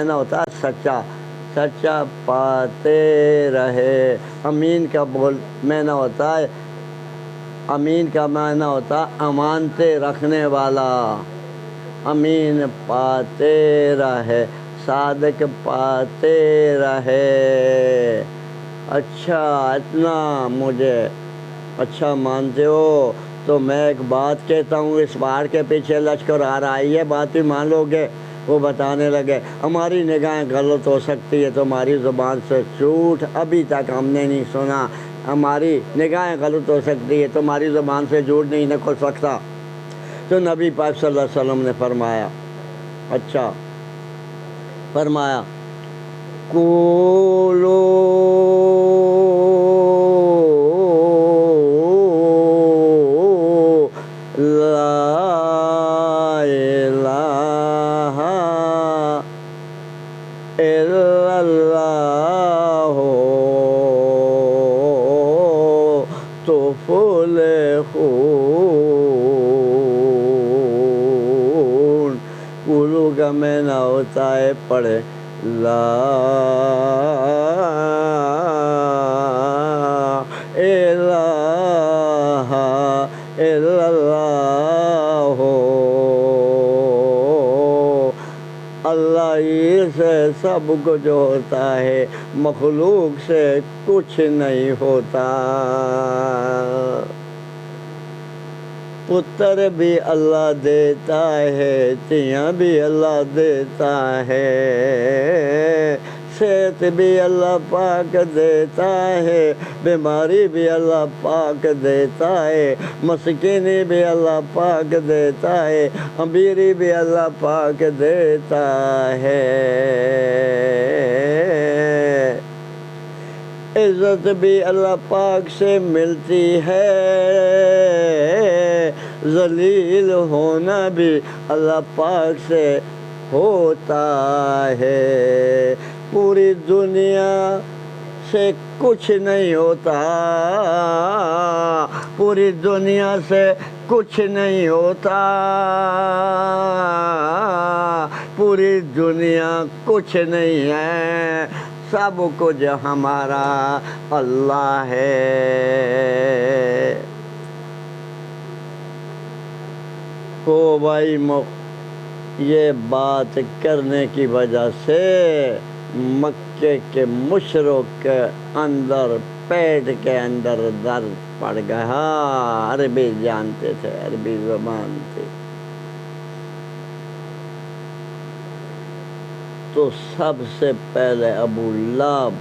معنی ہوتا ہے سچا، سچا پاتے رہے۔ امین کا معنی ہوتا ہے، امین کا معنی ہوتا ہے امانتے رکھنے والا، امین پاتے رہے، صادق پاتے رہے۔ اچھا اتنا مجھے اچھا مانتے ہو تو میں ایک بات کہتا ہوں، اس پہاڑ کے پیچھے لشکر آ رہا ہے، یہ بات بھی مان لو گے؟ وہ بتانے لگے ہماری نگاہیں غلط ہو سکتی ہے، تمہاری زبان سے جھوٹ ابھی تک ہم نے نہیں سنا، ہماری نگاہیں غلط ہو سکتی ہے، تمہاری زبان سے جھوٹ نہیں نکل سکتا۔ تو نبی پاک صلی اللہ علیہ وسلم نے فرمایا، اچھا فرمایا قولوا لا الہ الا اللہ تفلحون۔ قولو کا معنی ہوتا ہے پڑھے لا الہ الا اللہ، اللہ ہی سے سب کچھ ہوتا ہے، مخلوق سے کچھ نہیں ہوتا۔ پتر بھی اللہ دیتا ہے، تیاں بھی اللہ دیتا ہے، صحت بھی اللہ پاک دیتا ہے، بیماری بھی اللہ پاک دیتا ہے، مسکینی بھی اللہ پاک دیتا ہے، امیری بھی اللہ پاک دیتا ہے، عزت بھی اللہ پاک سے ملتی ہے، ذلیل ہونا بھی اللہ پاک سے ہوتا ہے، پوری دنیا سے کچھ نہیں ہوتا، پوری دنیا سے کچھ نہیں ہوتا، پوری دنیا کچھ نہیں ہے، سب کچھ ہمارا اللہ ہے۔ کو بھائی یہ بات کرنے کی وجہ سے مکے کے مشرک کے اندر پیٹ کے اندر درد پڑ گیا، عربی جانتے تھے، عربی زبان تھی، تو سب سے پہلے ابو لہب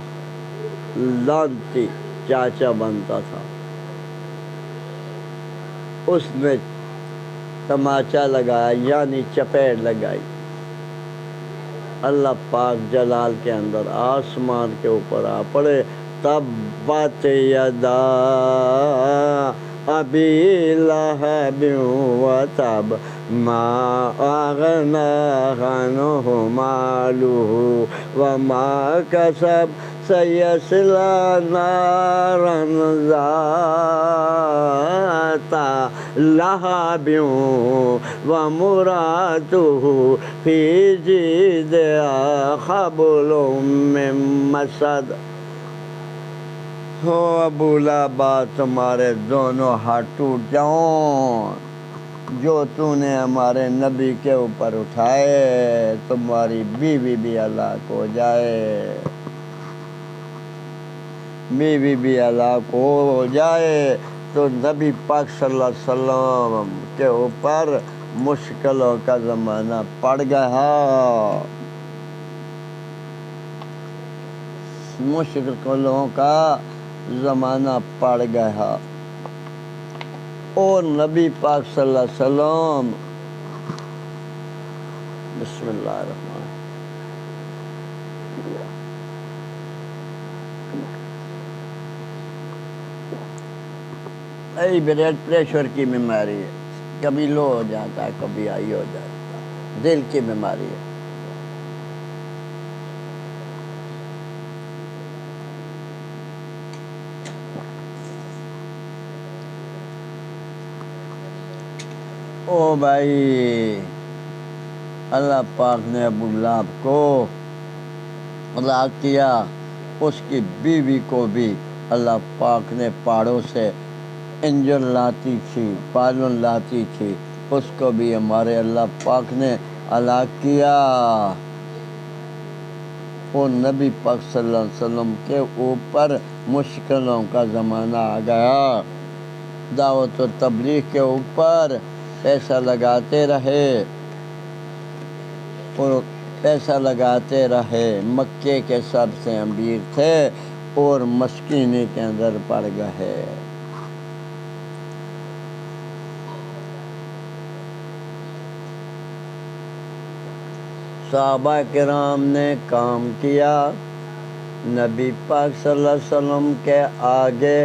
لعنتی چاچا بنتا تھا، اس نے تماچا لگایا یعنی چپیڑ لگائی، اللہ پاک جلال کے اندر آسمان کے اوپر آ پڑے، تبت یدا ابی لہب وتب ما اغنی عنہ مالہ وما کسب سیصلی نارا ذات لہب وامرأتہ فی جیدہا حبل من مسد۔ ہو ابو لہب تمہارے دونوں ہاتھ ٹوٹ جاؤں، جو تو نے ہمارے نبی کے اوپر اٹھائے، تمہاری بیوی بھی ہلاک ہو جائے، بیوی بھی ہلاک ہو جائے۔ تو نبی پاک صلی اللہ علیہ وسلم کے اوپر مشکلوں کا زمانہ پڑ گیا، مشکلوں کا زمانہ پڑ گیا، اور نبی پاک صلی اللہ علیہ وسلم بسم اللہ الرحمن الرحیم۔ بلڈ پریشر کی بیماری ہے، کبھی لو ہو جاتا ہے، کبھی ہائی ہو جاتا ہے، دل کی بیماری ہے۔ او بھائی اللہ پاک نے ابو لہب کو ہلاک کیا، اس کی بیوی کو بھی اللہ پاک نے پہاڑوں سے انجن لاتی تھی، بالون لاتی تھی، اس کو بھی ہمارے اللہ پاک نے ہلاک کیا۔ وہ نبی پاک صلی اللہ علیہ وسلم کے اوپر مشکلوں کا زمانہ آ گیا، دعوت و تبلیغ کے اوپر پیسہ لگاتے رہے اور پیسہ لگاتے رہے، مکے کے سب سے امیر تھے اور مسکینی کے اندر پڑ گئے۔ صحابہ کرام نے کام کیا، نبی پاک صلی اللہ علیہ وسلم کے آگے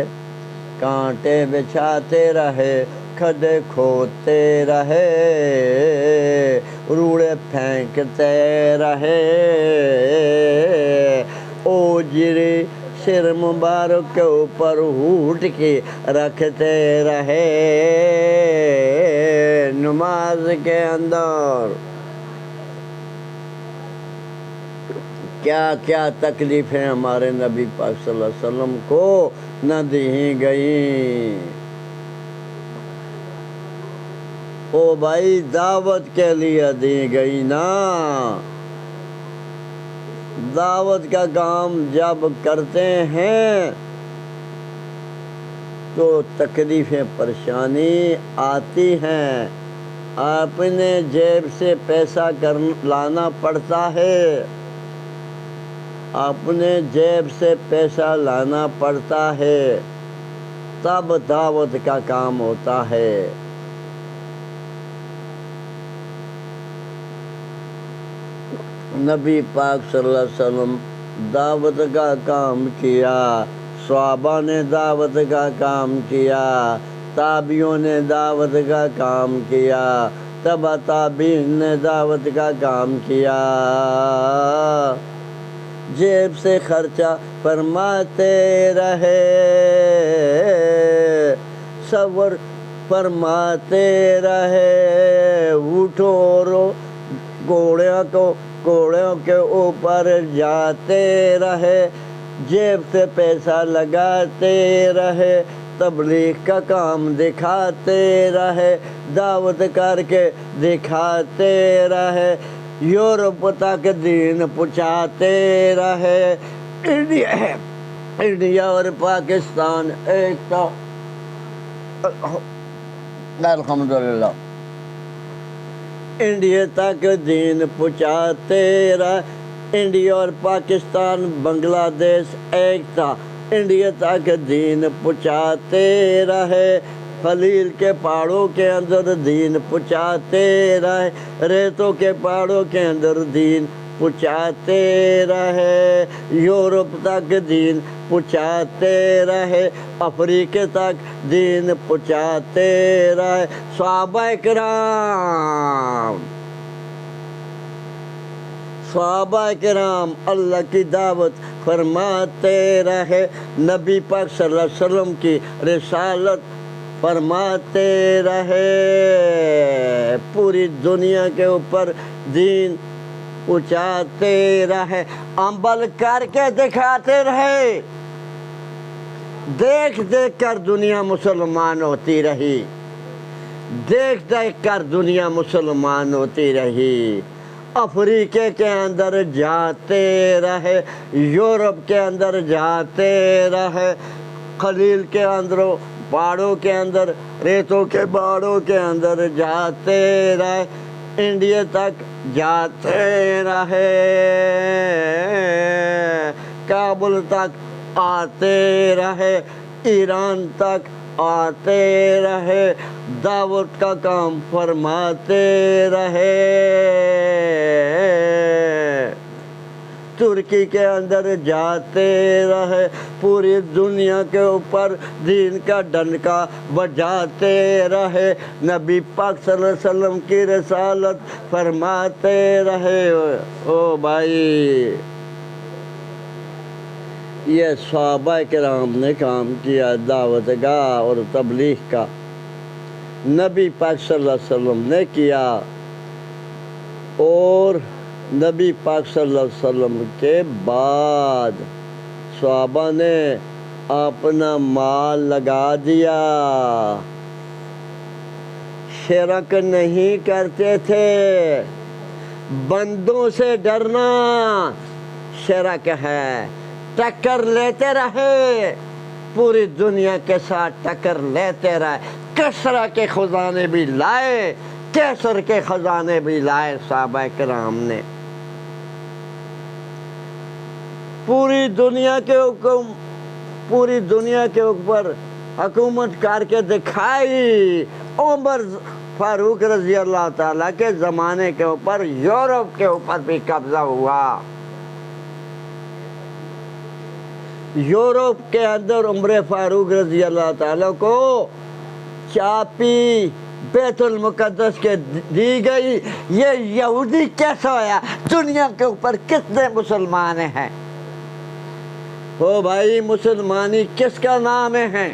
کانٹے بچھاتے رہے، کھڈے کھودتے رہے، روڑے پھینکتے رہے، اوجری سر مبارک کے اوپر ہوٹ کی رکھتے رہے نماز کے اندر۔ کیا کیا تکلیفیں ہمارے نبی پاک صلی اللہ علیہ وسلم کو نہ دی گئیں۔ او بھائی دعوت کے لیے دی گئی نا، دعوت کا کام جب کرتے ہیں تو تکلیفیں پریشانی آتی ہیں، اپنے جیب سے پیسہ لانا پڑتا ہے، اپنے جیب سے پیسہ لانا پڑتا ہے، تب دعوت کا کام ہوتا ہے۔ نبی پاک صلی اللہ علیہ وسلم دعوت کا کام کیا، صحابہ نے دعوت کا کام کیا، تابعیوں نے دعوت کا کام کیا، تبع تابعین نے دعوت کا کام کیا، جیب سے خرچہ فرماتے رہے، صبر فرماتے رہے، اٹھو گھوڑوں کے اوپر جاتے رہے، جیب سے پیسہ لگاتے رہے، تبلیغ کا کام دکھاتے رہے، دعوت کر کے دکھاتے رہے، یورپ تک دین پہنچاتے رہے۔ انڈیا اور پاکستان ایک تھا، الحمدللہ، انڈیا تک دین پہنچاتے رہے، انڈیا اور پاکستان بنگلہ دیش ایک تھا، انڈیا تک دین پہنچاتے رہے، خلیل کے پہاڑوں کے اندر دین پہنچاتے رہے، ریتوں کے پہاڑوں کے اندر دین پہنچاتے رہے، یورپ تک دین پہنچاتے رہے، افریقہ تک دین پہنچاتے رہے۔ صحابہ کرام اللہ کی دعوت فرماتے رہے، نبی پاک صلی اللہ علیہ وسلم کی رسالت فرماتے رہے، پوری دنیا کے اوپر دین پہنچاتے رہے، عمل کر کے دکھاتے رہے، دیکھ دیکھ کر دنیا مسلمان ہوتی رہی، دیکھ دیکھ کر دنیا مسلمان ہوتی رہی، افریقہ کے اندر جاتے رہے، یورپ کے اندر جاتے رہے، خلیل کے اندر پہاڑوں کے اندر، ریتوں کے پہاڑوں کے اندر جاتے رہے، انڈیا تک جاتے رہے، کابل تک آتے رہے، ایران تک آتے رہے، دعوت کا کام فرماتے رہے، ترکی کے اندر جاتے رہے، پوری دنیا کے اوپر دین کا ڈنکا بجاتے رہے، نبی پاک صلی اللہ علیہ وسلم کی رسالت فرماتے رہے۔ او بھائی یہ صحابہ کرام نے کام کیا دعوت کا اور تبلیغ کا، نبی پاک صلی اللہ علیہ وسلم نے کیا، اور نبی پاک صلی اللہ علیہ وسلم کے بعد صحابہ نے اپنا مال لگا دیا، شرک نہیں کرتے تھے۔ بندوں سے ڈرنا شرک ہے، ٹکر لیتے رہے، پوری دنیا کے ساتھ ٹکر لیتے رہے، کسرا کے خزانے بھی لائے، کیسر کے خزانے بھی لائے صحابہ کرام نے، پوری دنیا کے اوپر حکومت کر کے دکھائی۔ عمر فاروق رضی اللہ تعالیٰ کے زمانے کے اوپر یورپ کے اوپر بھی قبضہ ہوا۔ یورپ کے اندر عمر فاروق رضی اللہ تعالیٰ کو چابی بیت المقدس کے دی گئی۔ یہ یہودی کیسا ہویا؟ دنیا کے اوپر کتنے مسلمان ہیں؟ او بھائی، مسلمانی کس کا نام ہے؟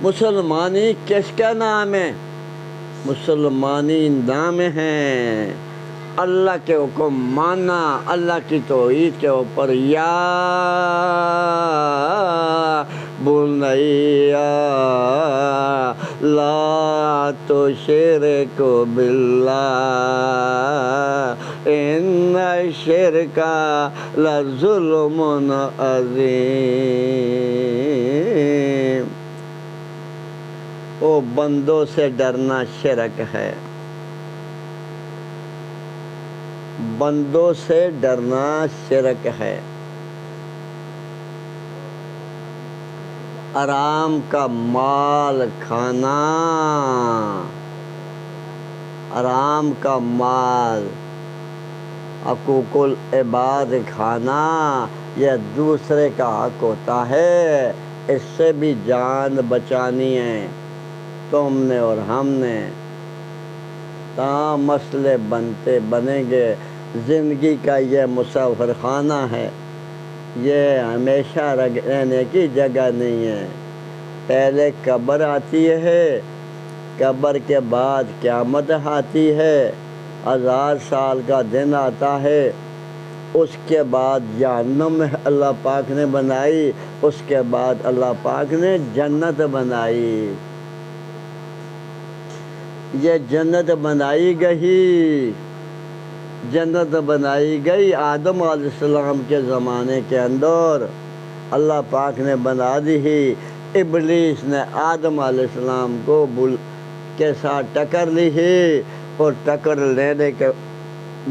مسلمانی کس کا نام ہے؟ مسلمانی نام ہے اللہ کے حکم ماننا، اللہ کی توحید کے اوپر یا بنیا لا تشرک باللہ ان الشرک لظلم عظیم۔ او بندوں سے ڈرنا شرک ہے، بندوں سے ڈرنا شرک ہے۔ حرام کا مال کھانا، حرام کا مال، حقوق العباد کھانا، یہ دوسرے کا حق ہوتا ہے، اس سے بھی جان بچانی ہے تم نے اور ہم نے۔ تاں مسئلے بنیں گے، زندگی کا یہ مسافر خانہ ہے، یہ ہمیشہ رہنے کی جگہ نہیں ہے۔ پہلے قبر آتی ہے، قبر کے بعد قیامت آتی ہے، 1000 سال کا دن آتا ہے، اس کے بعد جہنم اللہ پاک نے بنائی، اس کے بعد اللہ پاک نے جنت بنائی۔ یہ جنت بنائی گئی، جنت بنائی گئی آدم علیہ السلام کے زمانے کے اندر، اللہ پاک نے بنا دی۔ ابلیس نے آدم علیہ السلام کو کے ساتھ ٹکر لی ہے، اور ٹکر لینے کے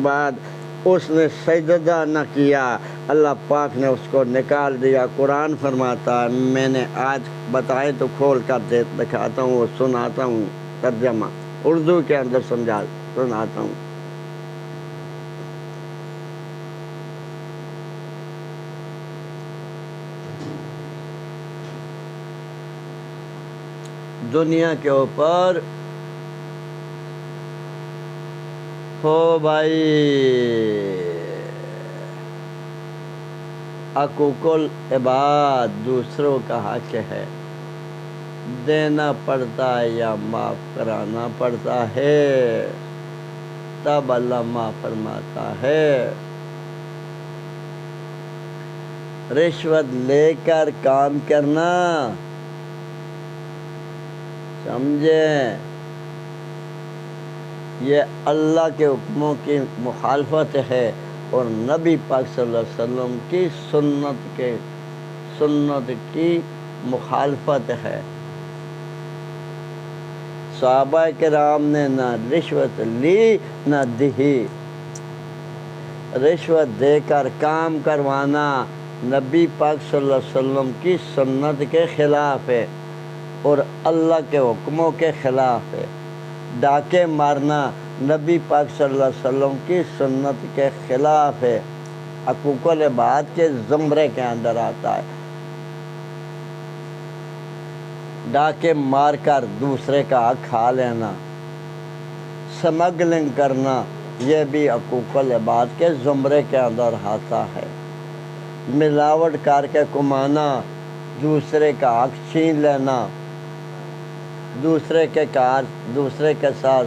بعد اس نے سجدہ نہ کیا، اللہ پاک نے اس کو نکال دیا۔ قرآن فرماتا ہے، میں نے آج بتائے تو کھول کر دکھاتا ہوں، سناتا ہوں، ترجمہ اردو کے اندر سناتا ہوں۔ دنیا کے اوپر ہو بھائی حقوق العباد دوسروں کا حق ہے، دینا پڑتا ہے یا معاف کرانا پڑتا ہے، تب اللہ معاف فرماتا ہے۔ رشوت لے کر کام کرنا، سمجھیں، یہ اللہ کے حکموں کی مخالفت ہے، اور نبی پاک صلی اللہ علیہ وسلم کی سنت کی مخالفت ہے۔ صحابہ کرام نے نہ رشوت لی نہ دی۔ رشوت دے کر کام کروانا نبی پاک صلی اللہ علیہ وسلم کی سنت کے خلاف ہے اور اللہ کے حکموں کے خلاف ہے۔ ڈاکے مارنا نبی پاک صلی اللہ علیہ وسلم کی سنت کے خلاف ہے، حقوق العباد کے زمرے کے اندر آتا ہے۔ ڈاکے مار کر دوسرے کا حق کھا لینا، سمگلنگ کرنا، یہ بھی حقوق العباد کے زمرے کے اندر آتا ہے۔ ملاوٹ کر کے کمانا، دوسرے کا حق چھین لینا، دوسرے کے ساتھ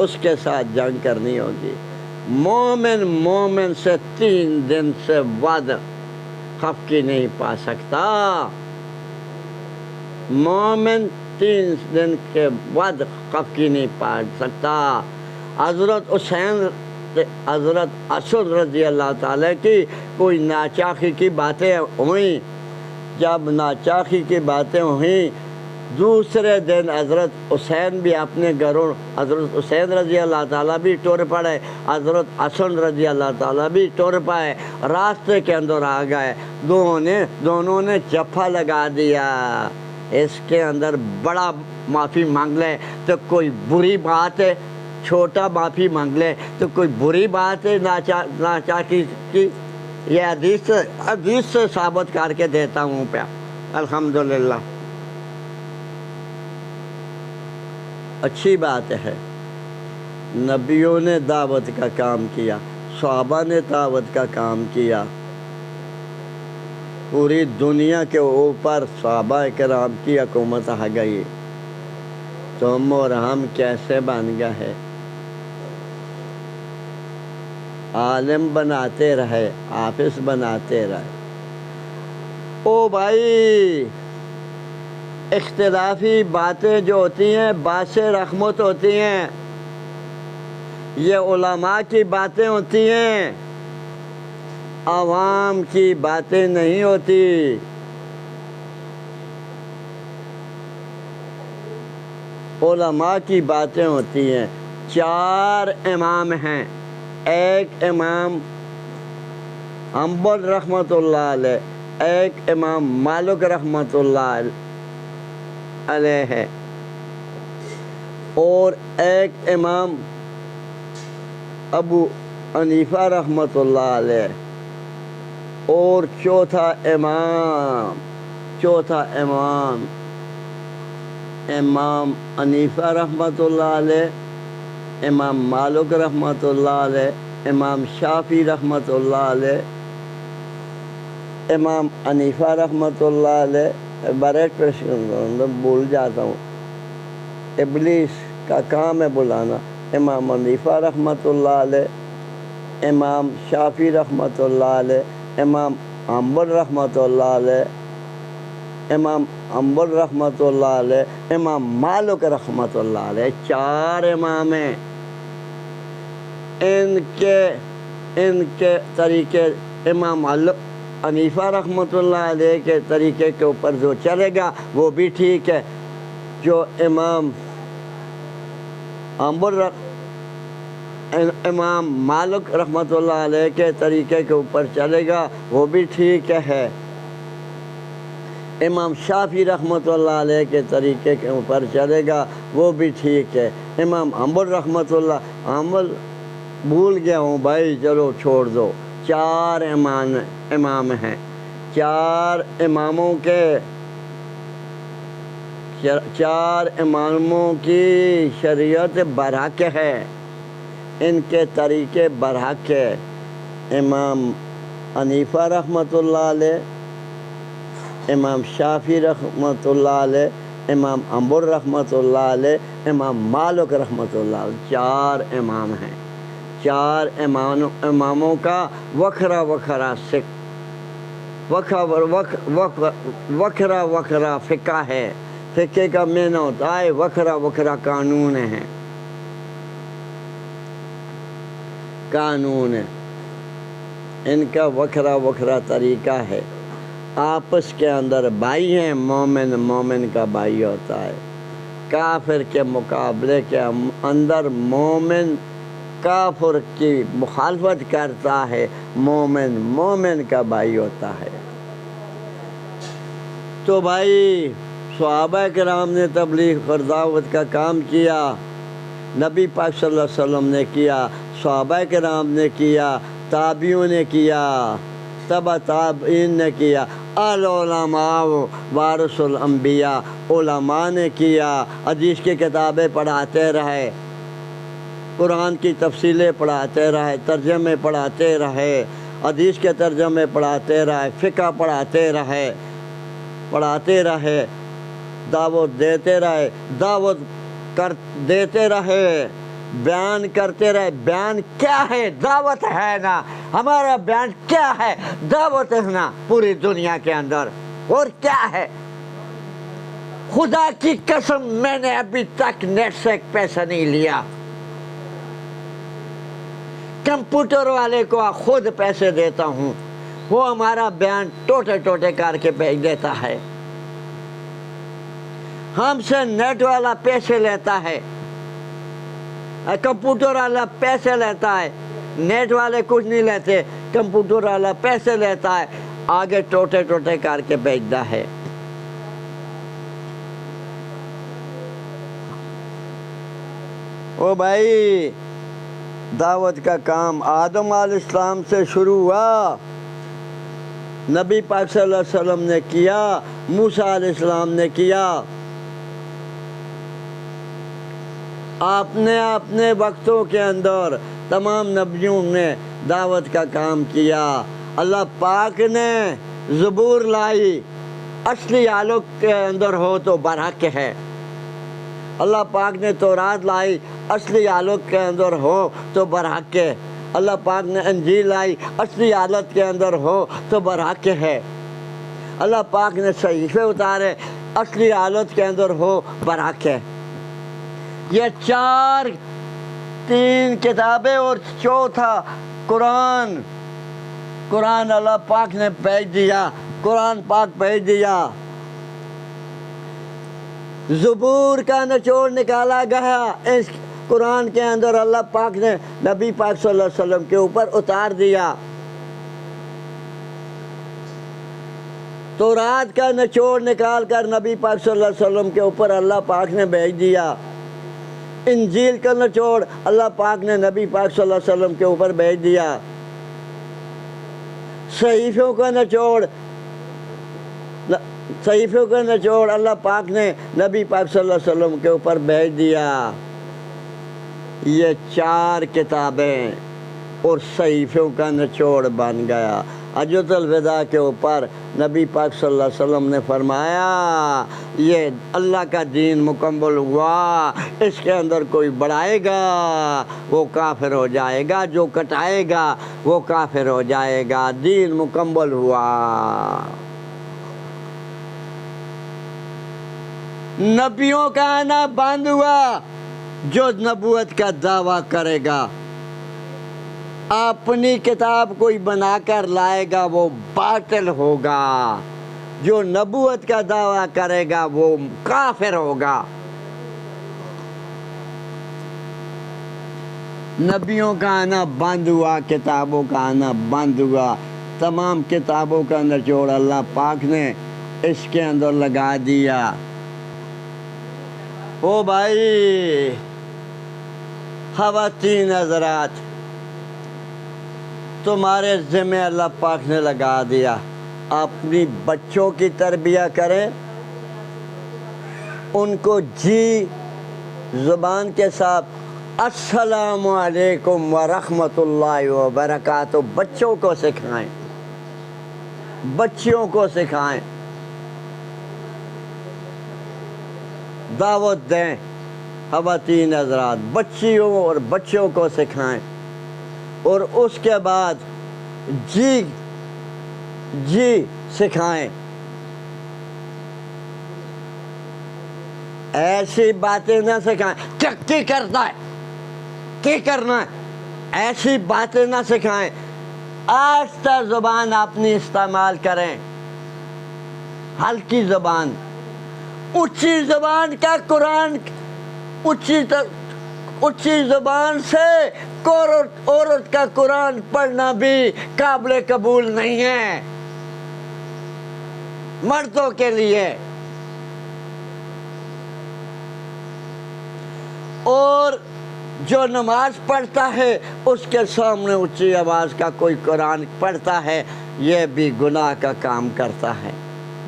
اس کے ساتھ جنگ کرنی ہوگی۔ مومن سے 3 دن سے ود خفقی نہیں پا سکتا۔ مومن 3 دن کے ود خفقی نہیں پا سکتا۔ حضرت حسن رضی اللہ تعالیٰ کی کوئی ناچاقی کی باتیں ہوئیں۔ جب ناچاقی کی باتیں ہوئیں، دوسرے دن حضرت حسین بھی اپنے گھروں، حضرت حسین رضی اللہ تعالیٰ بھی ٹر پڑے، حضرت حسن رضی اللہ تعالیٰ بھی ٹر پائے، راستے کے اندر آ گئے، دونوں نے جفا لگا دیا۔ اس کے اندر بڑا معافی مانگ لے تو کوئی بری بات ہے، چھوٹا معافی مانگ لے تو کوئی بری بات ہے ناچاقی کی؟ یہ حدیث سے ثابت کر کے دیتا ہوں پہ الحمدللہ۔ اچھی بات ہے، نبیوں نے دعوت کا کام کیا، صحابہ نے دعوت کا کام کیا، پوری دنیا کے اوپر صحابہ کرام کی حکومت آ گئی، تم اور ہم کیسے بن گئے ہیں؟ عالم بناتے رہے، حافظ بناتے رہے۔ او بھائی، اختلافی باتیں جو ہوتی ہیں باعث رحمت ہوتی ہیں، یہ علماء کی باتیں ہوتی ہیں، عوام کی باتیں نہیں ہوتی۔ علماء کی باتیں ہوتی ہیں۔ 4 امام ہیں، ایک امام حنبل رحمۃ اللہ علیہ، ایک امام مالک رحمۃ اللہ علیہ ہے، اور ایک امام ابو حنیفہ رحمۃ اللہ علیہ، اور چوتھا امام حنیفہ رحمۃ اللہ علیہ، امام مالک رحمۃ اللہ علیہ، امام شافعی رحمۃ اللہ علیہ، امام حنیفہ رحمۃ اللہ علیہ۔ بھول جاتا ہوں، ابلیس کا کام ہے بلانا۔ امام حنیفہ رحمۃ اللہ علیہ، امام شافعی رحمۃ اللہ علیہ، امام حنبل رحمۃ اللہ علیہ، امام حنبل رحمۃ اللہ علیہ، امام مالک رحمۃ اللہ علیہ۔ 4 امام ہیں۔ ان کے طریقے، امام حنیفہ رحمۃ اللہ علیہ کے طریقے کے اوپر جو چلے گا وہ بھی ٹھیک ہے، جو امام مالک رحمۃ اللہ علیہ کے طریقے کے اوپر چلے گا وہ بھی ٹھیک ہے، امام شافعی رحمۃ اللہ علیہ کے طریقے کے اوپر چلے گا وہ بھی ٹھیک ہے، امام حنبل رحمۃ اللہ، حنبل بھول گیا ہوں بھائی، چلو چھوڑ دو۔ 4 امام ہیں، 4 اماموں کی شریعت برحق ہے، ان کے طریقے برحق ہے۔ امام حنیفہ رحمۃ اللہ علیہ، امام شافعی رحمۃ اللہ علیہ، امام حنبل رحمۃ اللہ علیہ، امام مالک رحمۃ اللہ علیہ۔ 4 امام ہیں۔ 4 اماموں کا وکھرا فقہ ہے۔ فقہ کا معنی ہوتا ہے وکھرا قانون ہے، قانون ہے، ان کا وکھرا طریقہ ہے۔ آپس کے اندر بھائی ہیں، مومن کا بھائی ہوتا ہے۔ کافر کے مقابلے کے اندر مومن کافر کی مخالفت کرتا ہے، مومن کا بھائی ہوتا ہے۔ تو بھائی، صحابہ کرام نے تبلیغ اور دعوت کا کام کیا، نبی پاک صلی اللہ علیہ وسلم نے کیا، صحابہ کرام نے کیا، تابعیوں نے کیا، تبع تابعین نے کیا، العلماء وارث الانبیاء، علماء نے کیا، حدیث کی کتابیں پڑھاتے رہے، قرآن کی تفصیلیں پڑھاتے رہے، ترجمے پڑھاتے رہے، حدیث کے ترجمے پڑھاتے رہے، فقہ پڑھاتے رہے، دعوت دیتے رہے، بیان کرتے رہے. بیان کیا ہے؟ دعوت ہے نا. ہمارا بیان کیا ہے؟ دعوت ہے نا پوری دنیا کے اندر. اور کیا ہے؟ خدا کی قسم میں نے ابھی تک نیٹ سے ایک پیسہ نہیں لیا. کمپیوٹر والے کو خود پیسے دیتا ہوں، وہ ہمارا بیان ٹوٹے ٹوٹے کر کے بھیج دیتا ہے. ہم سے نیٹ والا پیسے لیتا ہے، کمپیوٹر والا پیسے لیتا ہے. نیٹ والے کچھ نہیں لیتے، کمپیوٹر والا پیسے لیتا ہے، آگے ٹوٹے ٹوٹے کر کے بھیجتا ہے. او بھائی، دعوت کا کام آدم علیہ السلام سے شروع ہوا، نبی پاک صلی اللہ علیہ وسلم نے کیا، موسیٰ علیہ السلام نے کیا. آپ نے اپنے وقتوں کے اندر تمام نبیوں نے دعوت کا کام کیا. اللہ پاک نے زبور لائی، اصلی آلوک کے اندر ہو تو برحق ہے. اللہ پاک نے تورات لائی، اصلی آلوک کے اندر ہو تو برحق ہے. اللہ پاک نے انجیل لائی، اصلی حالت کے اندر ہو تو برحق ہے. اللہ پاک نے صحیفے اتارے، اصلی حالت کے اندر ہو برحق ہے. یہ چار، تین کتابیں اور چوتھا قرآن. قرآن اللہ پاک نے بھیج دیا، قرآن پاک بھیج دیا. زبور کا نچوڑ نکالا گیا اس قرآن کے اندر، اللہ پاک نے نبی پاک صلی اللہ علیہ وسلم کے اوپر اتار دیا. تورات کا نچوڑ نکال کر نبی پاک صلی اللہ علیہ وسلم کے اوپر اللہ پاک نے بھیج دیا. انجیل کا نچوڑ اللہ پاک نے نبی پاک صلی اللہ علیہ وسلم کے اوپر بھیج دیا. صحیفوں کا نچوڑ اللہ پاک نے نبی پاک صلی اللہ علیہ وسلم کے اوپر بھیج دیا. یہ چار کتابیں اور صحیفوں کا نچوڑ بن گیا. حجۃ الوداع کے اوپر نبی پاک صلی اللہ علیہ وسلم نے فرمایا یہ اللہ کا دین مکمل ہوا، اس کے اندر کوئی بڑھائے گا وہ کافر ہو جائے گا، جو کٹائے گا وہ کافر ہو جائے گا. دین مکمل ہوا. نبیوں کا آنا بند ہوا. جو نبوت کا دعویٰ کرے گا، اپنی کتاب کوئی بنا کر لائے گا، وہ باطل ہوگا. جو نبوت کا دعویٰ کرے گا وہ کافر ہوگا. نبیوں کا آنا بند ہوا، کتابوں کا آنا بند ہوا. تمام کتابوں کا نچوڑ اللہ پاک نے اس کے اندر لگا دیا. او بھائی، خواتین حضرات، تمہارے ذمہ اللہ پاک نے لگا دیا، اپنی بچوں کی تربیت کریں، ان کو جی زبان کے ساتھ السلام علیکم ورحمۃ اللہ وبرکاتہ بچوں کو سکھائیں، بچیوں کو سکھائیں، دعوت دیں. خواتین حضرات بچیوں اور بچوں کو سکھائیں، اور اس کے بعد جی سکھائیں. ایسی باتیں نہ سکھائیں کی کرتا ہے، کی کرنا ہے، ایسی باتیں نہ سکھائیں. آہستہ زبان اپنی استعمال کریں، ہلکی زبان. اونچی زبان کا قرآن، اونچی زبان سے عورت کا قرآن پڑھنا بھی قابل قبول نہیں ہے مردوں کے لیے. اور جو نماز پڑھتا ہے اس کے سامنے اونچی آواز کا کوئی قرآن پڑھتا ہے، یہ بھی گناہ کا کام کرتا ہے،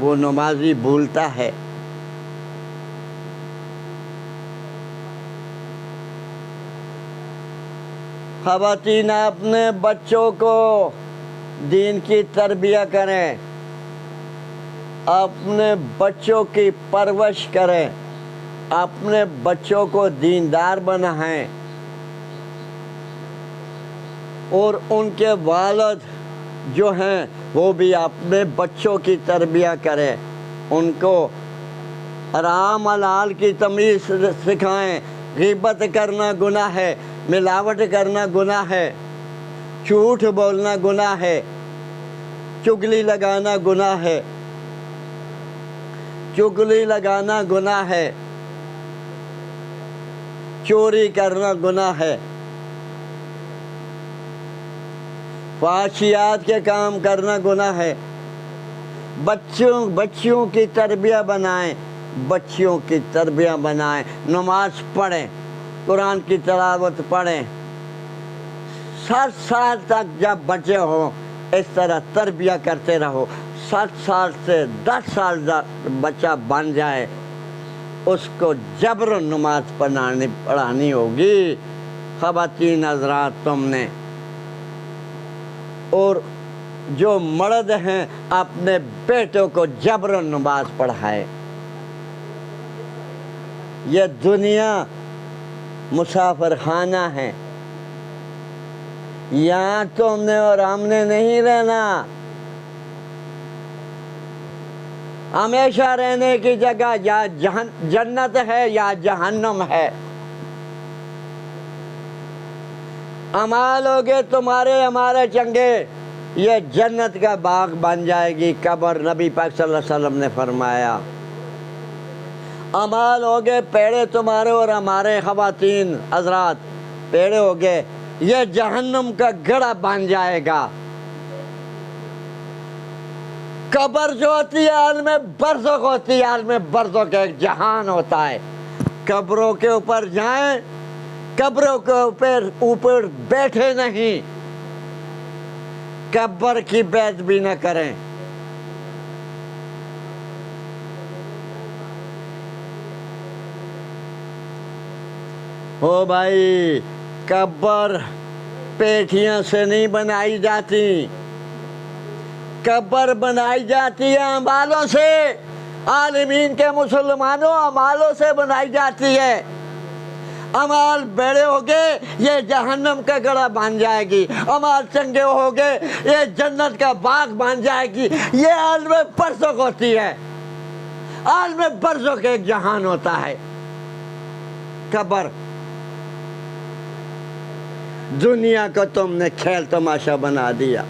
وہ نمازی بھولتا ہے. خواتین اپنے بچوں کو دین کی تربیت کریں، اپنے بچوں کی پرورش کریں، اپنے بچوں کو دیندار بنائیں. اور ان کے والد جو ہیں وہ بھی اپنے بچوں کی تربیت کریں، ان کو حرام حلال کی تمیز سکھائیں۔ غیبت کرنا گناہ ہے، ملاوٹ کرنا گناہ ہے، جھوٹ بولنا گناہ ہے، چگلی لگانا گناہ ہے، چگلی لگانا گناہ ہے، چوری کرنا گناہ ہے، فحشیات کے کام کرنا گناہ ہے۔ بچیوں کی تربیت بنائیں، بچیوں کی تربیت بنائیں، نماز پڑھیں، قرآن کی تلاوت پڑھیں۔ 7 سال تک جب بچے ہوں اس طرح تربیت کرتے رہو، 7 سال سے 10 سال بچہ بن جائے اس کو جبراً نماز پڑھانی ہوگی۔ خواتین حضرات تم نے، اور جو مرد ہیں اپنے بیٹوں کو جبراً نماز پڑھائے۔ یہ دنیا مسافر خانہ ہے، یہاں تم نے اور ہم نے نہیں رہنا، ہمیشہ رہنے کی جگہ یا جنت ہے یا جہنم ہے۔ اعمال ہوگے تمہارے ہمارے چنگے، یہ جنت کا باغ بن جائے گی قبر۔ نبی پاک صلی اللہ علیہ وسلم نے فرمایا اعمال ہوگے پیڑے تمہارے اور ہمارے، خواتین حضرات پیڑے ہوگے، یہ جہنم کا گڑھا بن جائے گا۔ قبر جو ہوتی ہے عالم برزخ ہوتی ہے، عالم برزخ ایک جہان ہوتا ہے۔ قبروں کے اوپر جائیں، قبروں کے اوپر بیٹھے نہیں، قبر کی بیعت بھی نہ کریں۔ او بھائی، قبر پیٹیاں سے نہیں بنائی جاتی، قبر بنائی جاتی ہے اعمالوں سے۔ عالمین کے مسلمانوں اعمالوں سے بنائی جاتی ہے۔ اعمال بڑے ہوگے یہ جہنم کا گڑھا بن جائے گی، اعمال چنگے ہوگے یہ جنت کا باغ بن جائے گی۔ یہ عالم برزخ ہوتی ہے، عالم برزخ ایک جہان ہوتا ہے۔ قبر دنیا کو تم نے کھیل تماشا بنا دیا۔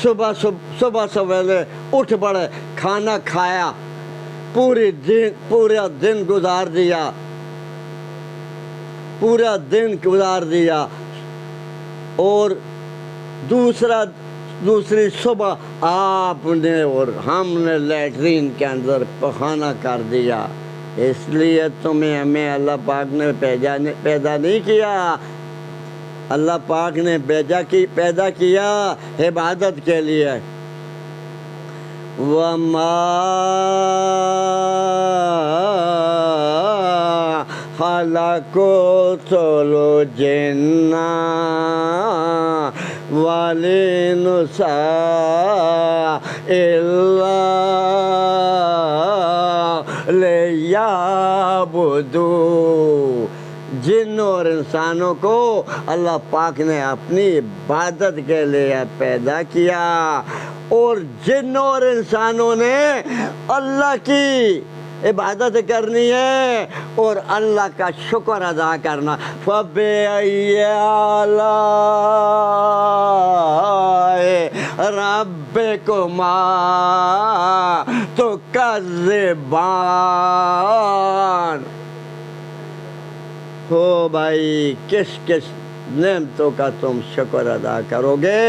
صبح سویرے اٹھ پڑے، کھانا کھایا، پورا دن گزار دیا، اور دوسری صبح آپ نے اور ہم نے لیٹرین کے اندر پخانہ کر دیا۔ اس لیے تمہیں ہمیں اللہ پاک نے پیدا نہیں کیا، اللہ پاک نے پیدا کیا عبادت کے لیے۔ وَمَا خَلَقْتُ الْجِنَّ وَالْإِنسَ إِلَّا لِيَعْبُدُونِ۔ جن اور انسانوں کو اللہ پاک نے اپنی عبادت کے لیے پیدا کیا، اور جن اور انسانوں نے اللہ کی عبادت کرنی ہے اور اللہ کا شکر ادا کرنا۔ فَبِأَيِّ آلَاءِ رَبِّكُمَا تُكَذِّبَانِ۔ ہو بھائی، کس کس نعمتوں کا تم شکر ادا کرو گے؟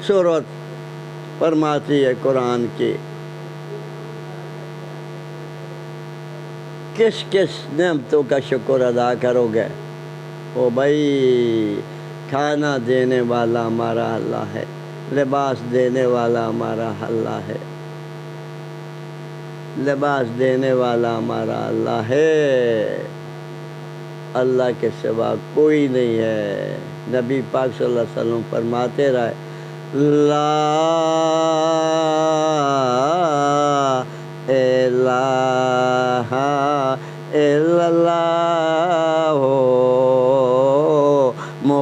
سورت فرماتی ہے قرآن کی، کس کس نعمتوں کا شکر ادا کرو گے؟ او بھائی، کھانا دینے والا ہمارا اللہ ہے، لباس دینے والا ہمارا اللہ ہے، لباس دینے والا ہمارا اللہ ہے، اللہ کے سوا کوئی نہیں ہے۔ نبی پاک صلی اللہ علیہ وسلم فرماتے رہے، لا الہ الا اللہ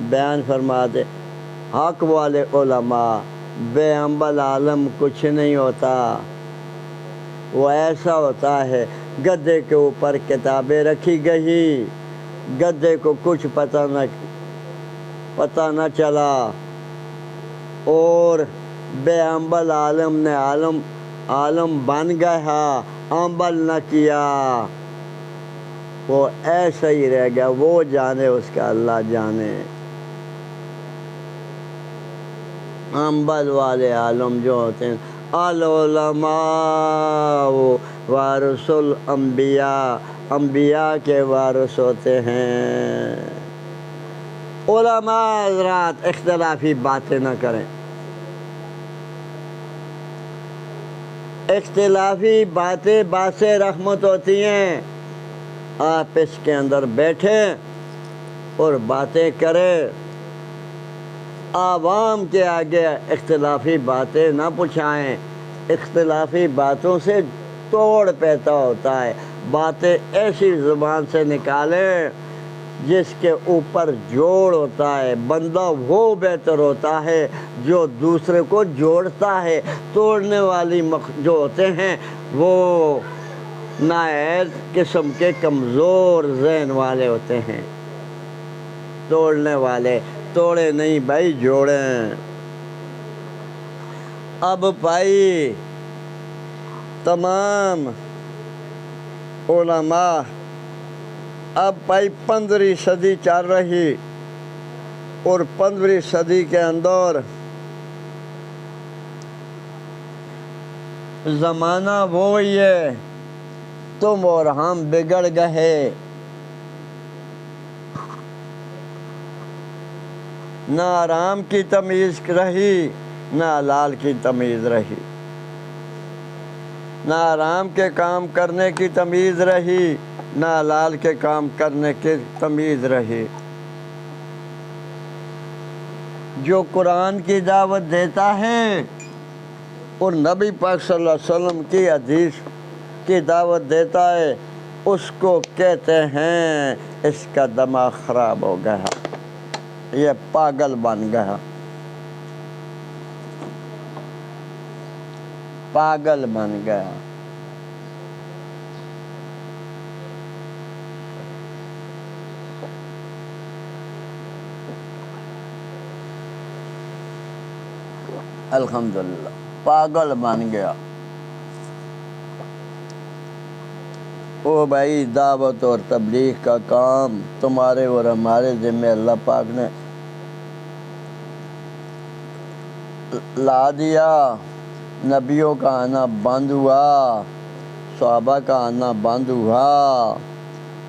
بیان فرماتے حق والے علماء بے عمل عالم کچھ نہیں ہوتا، وہ ایسا ہوتا ہے گدھے کے اوپر کتابیں رکھی گئی، گدھے کو کچھ پتہ نہ چلا، اور بے عمل عالم نے عالم بن گیا، عمل نہ کیا، وہ ایسا ہی رہ گیا، وہ جانے اس کا اللہ جانے۔ عمل والے عالم جو ہوتے ہیں، العلماء وارث الانبیاء، انبیاء کے وارث ہوتے ہیں۔ علماء حضرات اختلافی باتیں نہ کریں، اختلافی باتیں باعث رحمت ہوتی ہیں۔ آپ اس کے اندر بیٹھیں اور باتیں کریں، عوام کے آگے اختلافی باتیں نہ پہنچائیں، اختلافی باتوں سے توڑ پیدا ہوتا ہے۔ باتیں ایسی زبان سے نکالیں جس کے اوپر جوڑ ہوتا ہے، بندہ وہ بہتر ہوتا ہے جو دوسرے کو جوڑتا ہے۔ توڑنے والی جو ہوتے ہیں وہ نااہل قسم کے کمزور ذہن والے ہوتے ہیں۔ توڑنے والے توڑے نہیں بھائی، جوڑیں۔ اب بھائی تمام علماء، اب بھائی 15ویں صدی چل رہی، اور 15ویں صدی کے اندر زمانہ وہی ہے، تم اور ہم بگڑ گئے، نہ حرام کی تمیز رہی نہ حلال کی تمیز رہی، نہ حرام کے کام کرنے کی تمیز رہی نہ حلال کے کام کرنے کی تمیز رہی۔ جو قرآن کی دعوت دیتا ہے اور نبی پاک صلی اللہ علیہ وسلم کی حدیث کی دعوت دیتا ہے، اس کو کہتے ہیں اس کا دماغ خراب ہو گیا، یہ پاگل بن گیا، پاگل بن گیا۔ الحمدللہ پاگل بن گیا۔ او بھائی دعوت اور تبلیغ کا کام تمہارے اور ہمارے ذمہ اللہ پاک نے لا دیا۔ نبیوں کا آنا بند ہوا، صحابہ کا آنا بند ہوا،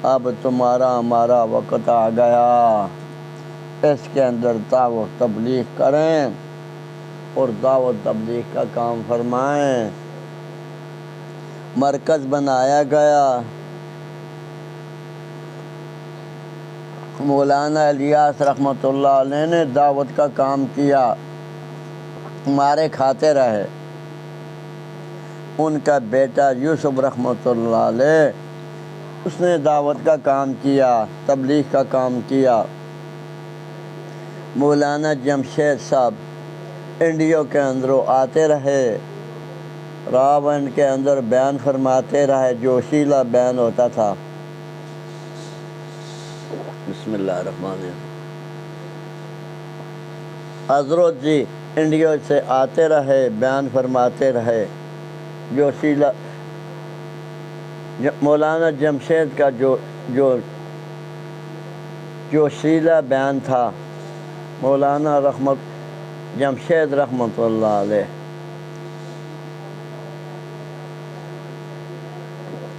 اب تمہارا ہمارا وقت آ گیا، اس کے اندر دعوت تبلیغ کریں اور دعوت تبلیغ کا کام فرمائیں۔ مرکز بنایا گیا، مولانا الیاس رحمۃ اللہ علیہ نے دعوت کا کام کیا، ہمارے کھاتے رہے۔ ان کا بیٹا یوسف رحمۃ اللہ علیہ، اس نے دعوت کا کام کیا، تبلیغ کا کام کیا۔ مولانا جمشید صاحب انڈیا کے اندر آتے رہے، راون کے اندر بیان فرماتے رہے، جوشیلا بیان ہوتا تھا۔ بسم اللہ الرحمن الرحیم۔ حضرت جی انڈیا سے آتے رہے، بیان فرماتے رہے، جوشیلا مولانا جمشید کا جوشیلا بیان تھا، مولانا جمشید رحمۃ اللہ علیہ۔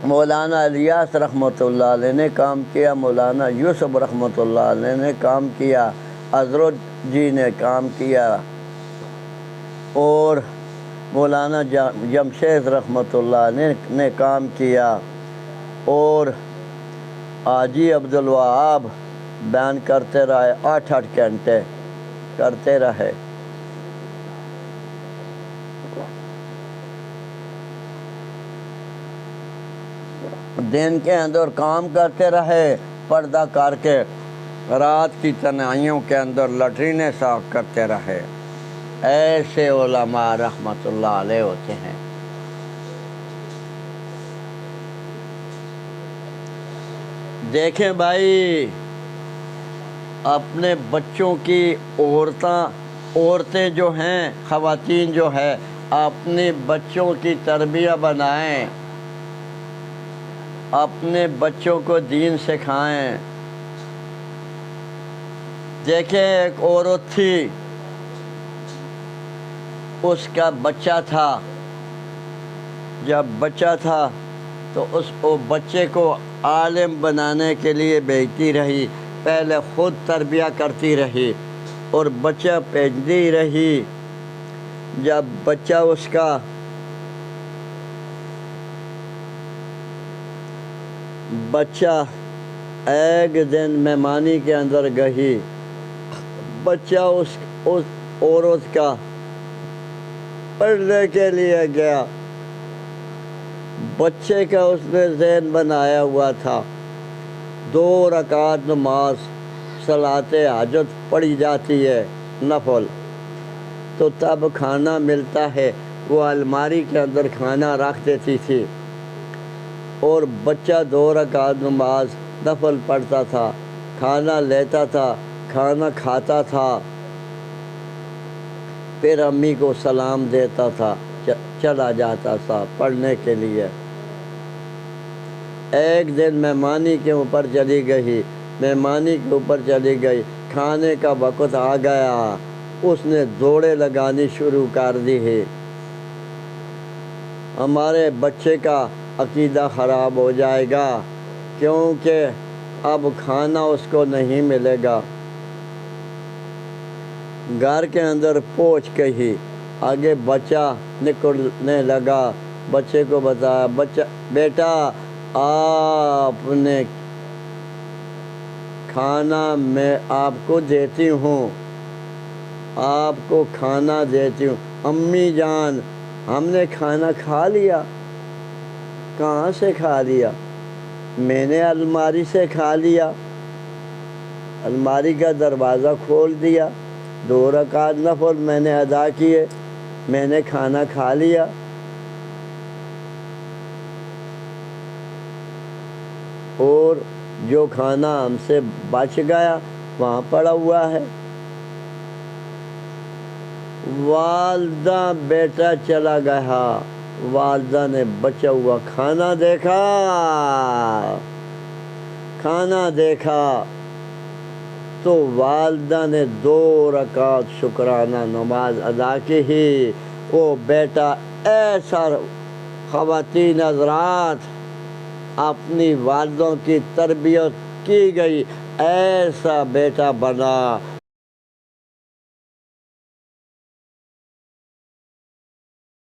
مولانا الیاس رحمۃ اللہ علیہ نے کام کیا، مولانا یوسف رحمۃ اللہ علیہ نے کام کیا، حضرت جی نے کام کیا، اور مولانا جمشید رحمۃ اللہ علیہ نے کام کیا، اور حاجی عبدالوہاب بیان کرتے رہے، 8 گھنٹے کرتے رہے۔ دن کے اندر کام کرتے رہے، پردہ کر کے رات کی تنہائیوں کے اندر لٹرینیں صاف کرتے رہے۔ ایسے علماء رحمت اللہ علیہ ہوتے ہیں۔ دیکھیں بھائی، اپنے بچوں کی عورتیں جو ہیں، خواتین جو ہے، اپنے بچوں کی تربیت بنائیں، اپنے بچوں کو دین سکھائیں۔ دیکھیں ایک عورت تھی، اس کا بچہ تھا، جب بچہ تھا تو اس بچے کو عالم بنانے کے لیے بھیجتی رہی، پہلے خود تربیت کرتی رہی اور بچہ بھیجتی رہی۔ جب بچہ ایک دن مہمانی کے اندر گئی، بچہ اس عورت کا پڑھنے کے لیے گیا، بچے کا اس نے ذہن بنایا ہوا تھا 2 رکعت نماز صلاۃ حاجت پڑھی جاتی ہے نفل، تو تب کھانا ملتا ہے، وہ الماری کے اندر کھانا رکھ دیتی تھی اور بچہ 2 رکعت نماز نفل پڑھتا تھا، کھانا لیتا تھا، کھانا کھاتا تھا، پھر امی کو سلام دیتا تھا، چلا جاتا تھا پڑھنے کے لیے۔ ایک دن مہمانی کے اوپر چلی گئی، کھانے کا وقت آ گیا، اس نے دوڑیں لگانی شروع کر دی ہے، ہمارے بچے کا عقیدہ خراب ہو جائے گا کیونکہ اب کھانا اس کو نہیں ملے گا۔ گھر کے اندر پہنچ گئی، آگے بچہ نکلنے لگا، بچے کو بتایا، بیٹا آپ نے کھانا میں آپ کو دیتی ہوں، آپ کو کھانا دیتی ہوں۔ امی جان ہم نے کھانا کھا لیا۔ کہاں سے کھا لیا؟ میں نے الماری سے کھا لیا، الماری کا دروازہ کھول دیا، 2 رکعت نفل میں نے ادا کیے، میں نے کھانا کھا لیا۔ اور جو کھانا ہم سے بچ گیا وہاں پڑا ہوا ہے۔ والدہ بیٹا چلا گیا، والدہ نے بچا ہوا کھانا دیکھا تو والدہ نے 2 رکعت شکرانہ نماز ادا کی۔ وہ بیٹا ایسا، خواتین حضرات، اپنی والدوں کی تربیت کی گئی، ایسا بیٹا بنا